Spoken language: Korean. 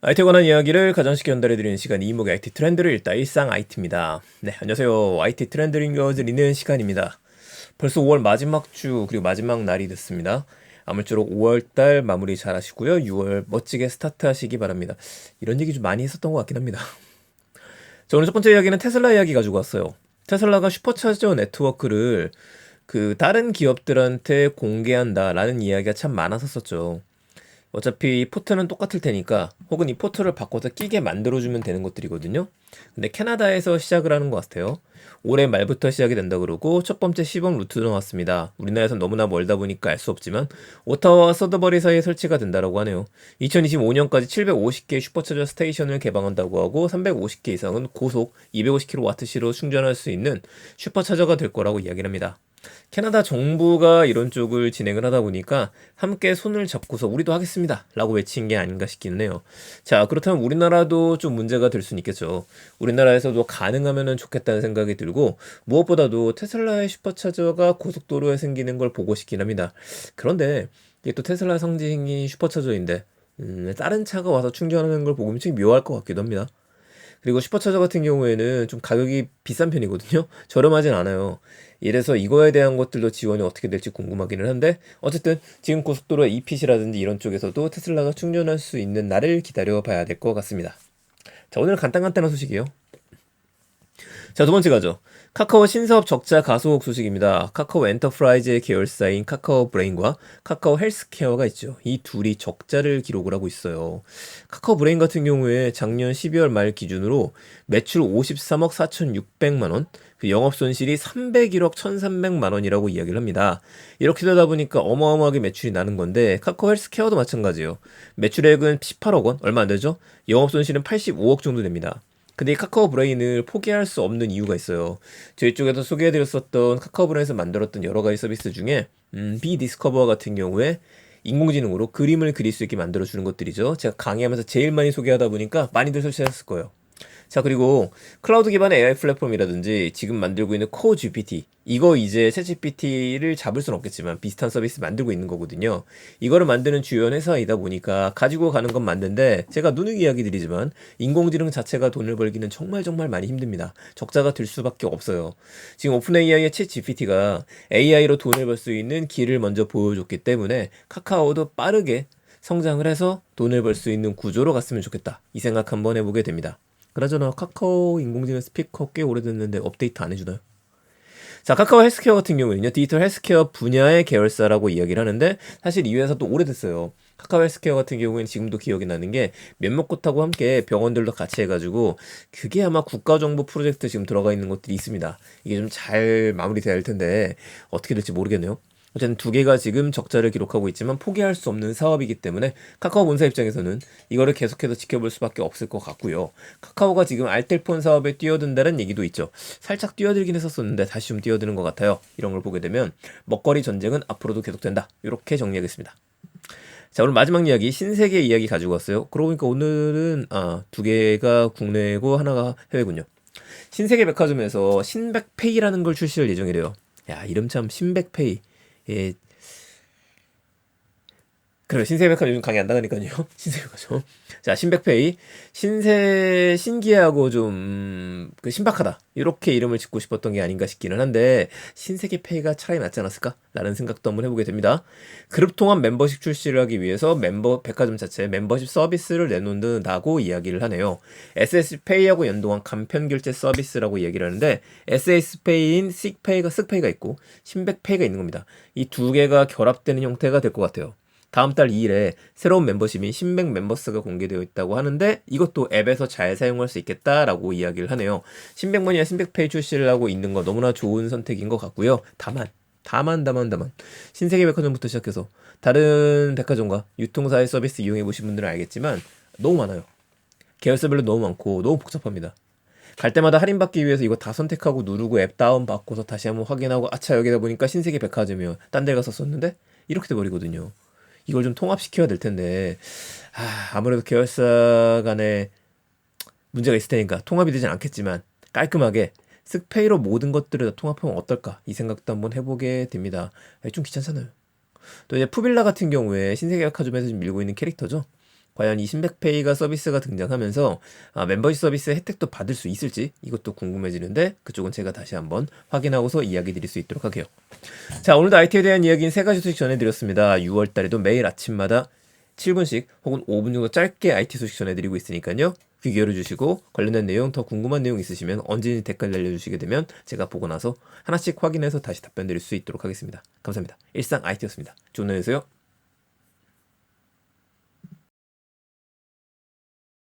IT에 관한 이야기를 가장 쉽게 전달해드리는 시간 이목의 IT 트렌드를 읽다 일상 IT입니다. 네, 안녕하세요. IT 트렌드를 읽어드리는 시간입니다. 벌써 5월 마지막 주 그리고 마지막 날이 됐습니다. 아무쪼록 5월달 마무리 잘 하시고요. 6월 멋지게 스타트 하시기 바랍니다. 이런 얘기 좀 많이 했었던 것 같긴 합니다. 자, 오늘 첫 번째 이야기는 테슬라 이야기 가지고 왔어요. 테슬라가 슈퍼차저 네트워크를 다른 기업들한테 공개한다라는 이야기가 참 많았었죠. 어차피 포트는 똑같을 테니까 혹은 이 포트를 바꿔서 끼게 만들어주면 되는 것들이거든요. 근데 캐나다에서 시작을 하는 것 같아요. 올해 말부터 시작이 된다 그러고 첫 번째 시범 루트도 나왔습니다. 우리나라에선 너무나 멀다 보니까 알 수 없지만 오타와와 서드버리 사이에 설치가 된다라고 하네요. 2025년까지 750개 슈퍼차저 스테이션을 개방한다고 하고 350개 이상은 고속 250kWh로 충전할 수 있는 슈퍼차저가 될 거라고 이야기를 합니다. 캐나다 정부가 이런 쪽을 진행을 하다 보니까 함께 손을 잡고서 우리도 하겠습니다 라고 외친 게 아닌가 싶기는 해요. 자, 그렇다면 우리나라도 좀 문제가 될 수는 있겠죠. 우리나라에서도 가능하면 좋겠다는 생각이 들고 무엇보다도 테슬라의 슈퍼차저가 고속도로에 생기는 걸 보고 싶긴 합니다. 그런데 이게 또 테슬라 상징이 슈퍼차저인데 다른 차가 와서 충전하는 걸 보면 좀 묘할 것 같기도 합니다. 그리고 슈퍼차저 같은 경우에는 좀 가격이 비싼 편이거든요. 저렴하진 않아요. 이래서 이거에 대한 것들도 지원이 어떻게 될지 궁금하기는 한데 어쨌든 지금 고속도로 EPC라든지 이런 쪽에서도 테슬라가 충전할 수 있는 날을 기다려 봐야 될 것 같습니다. 자, 오늘 간단한 소식이에요. 자, 두 번째 가죠. 카카오 신사업 적자 가소국 소식입니다. 카카오 엔터프라이즈의 계열사인 카카오 브레인과 카카오 헬스케어가 있죠. 이 둘이 적자를 기록을 하고 있어요. 카카오 브레인 같은 경우에 작년 12월 말 기준으로 매출 53억 4,600만 원, 영업 손실이 301억 1,300만 원이라고 이야기를 합니다. 이렇게 되다 보니까 어마어마하게 매출이 나는 건데 카카오 헬스케어도 마찬가지예요. 매출액은 18억 원, 얼마 안 되죠? 영업 손실은 85억 정도 됩니다. 근데 이 카카오 브레인을 포기할 수 없는 이유가 있어요. 저희 쪽에서 소개해드렸었던 카카오 브레인에서 만들었던 여러 가지 서비스 중에 비디스커버 같은 경우에 인공지능으로 그림을 그릴 수 있게 만들어주는 것들이죠. 제가 강의하면서 제일 많이 소개하다 보니까 많이들 설치했을 거예요. 자, 그리고 클라우드 기반의 AI 플랫폼이라든지 지금 만들고 있는 코어 GPT, 이거 이제 챗GPT를 잡을 수는 없겠지만 비슷한 서비스 만들고 있는 거거든요. 이거를 만드는 주요 회사이다 보니까 가지고 가는 건 맞는데 제가 누누이 이야기 드리지만 인공지능 자체가 돈을 벌기는 정말 많이 힘듭니다. 적자가 될 수밖에 없어요. 지금 오픈 AI의 챗GPT가 AI로 돈을 벌 수 있는 길을 먼저 보여줬기 때문에 카카오도 빠르게 성장을 해서 돈을 벌 수 있는 구조로 갔으면 좋겠다. 이 생각 한번 해보게 됩니다. 그나저나 카카오 인공지능 스피커 꽤 오래됐는데 업데이트 안 해주나요? 자, 카카오 헬스케어 같은 경우는요, 디지털 헬스케어 분야의 계열사라고 이야기를 하는데, 사실 이 회사도 오래됐어요. 카카오 헬스케어 같은 경우에는 지금도 기억이 나는 게 몇몇곳하고 함께 병원들도 같이 해가지고, 그게 아마 국가정보 프로젝트 지금 들어가 있는 것들이 있습니다. 이게 좀 잘 마무리돼야 할 텐데, 어떻게 될지 모르겠네요. 어쨌든 두 개가 지금 적자를 기록하고 있지만 포기할 수 없는 사업이기 때문에 카카오 본사 입장에서는 이거를 계속해서 지켜볼 수밖에 없을 것 같고요. 카카오가 지금 알뜰폰 사업에 뛰어든다는 얘기도 있죠. 살짝 뛰어들긴 했었었는데 다시 좀 뛰어드는 것 같아요. 이런 걸 보게 되면 먹거리 전쟁은 앞으로도 계속된다. 이렇게 정리하겠습니다. 자, 오늘 마지막 이야기 신세계 이야기 가지고 왔어요. 그러고 보니까 오늘은 두 개가 국내고 하나가 해외군요. 신세계 백화점에서 신백페이라는 걸 출시할 예정이래요. 야, 이름 참 신백페이. 예, 그래요. 신세백화점 요즘 강의 안 나가니까요. 신세백화점. 자, 신백페이. 신기하고 좀, 신박하다. 이렇게 이름을 짓고 싶었던 게 아닌가 싶기는 한데, 신세계페이가 차라리 낫지 않았을까? 라는 생각도 한번 해보게 됩니다. 그룹 통합 멤버십 출시를 하기 위해서 백화점 자체 멤버십 서비스를 내놓는다고 이야기를 하네요. SS페이하고 연동한 간편 결제 서비스라고 이야기를 하는데, SS페이인 쓱페이가 있고, 신백페이가 있는 겁니다. 이 두 개가 결합되는 형태가 될 것 같아요. 다음 달 2일에 새로운 멤버십인 신백 멤버스가 공개되어 있다고 하는데 이것도 앱에서 잘 사용할 수 있겠다라고 이야기를 하네요. 신백머니와 신백페이 출시를 하고 있는 거 너무나 좋은 선택인 것 같고요. 다만 신세계 백화점부터 시작해서 다른 백화점과 유통사의 서비스 이용해 보신 분들은 알겠지만 너무 많아요. 계열사별로 너무 많고 너무 복잡합니다. 갈 때마다 할인받기 위해서 이거 다 선택하고 누르고 앱 다운받고서 다시 한번 확인하고 아차 여기다 보니까 신세계 백화점이요. 딴 데 가서 썼는데 이렇게 돼버리거든요. 이걸 좀 통합시켜야 될 텐데 아무래도 계열사 간에 문제가 있을 테니까 통합이 되진 않겠지만 깔끔하게 쓱페이로 모든 것들을 다 통합하면 어떨까 이 생각도 한번 해보게 됩니다. 좀 귀찮잖아요. 또 이제 푸빌라 같은 경우에 신세계백화점에서 지금 밀고 있는 캐릭터죠. 과연 이 신백페이가 서비스가 등장하면서 멤버십 서비스 혜택도 받을 수 있을지 이것도 궁금해지는데 그쪽은 제가 다시 한번 확인하고서 이야기 드릴 수 있도록 할게요. 자, 오늘도 IT에 대한 이야기는 3가지 소식 전해드렸습니다. 6월 달에도 매일 아침마다 7분씩 혹은 5분 정도 짧게 IT 소식 전해드리고 있으니까요. 귀 기울여주시고 관련된 내용 더 궁금한 내용 있으시면 언제든지 댓글 날려주시게 되면 제가 보고 나서 하나씩 확인해서 다시 답변 드릴 수 있도록 하겠습니다. 감사합니다. 일상 IT였습니다. 좋은 하루 되세요.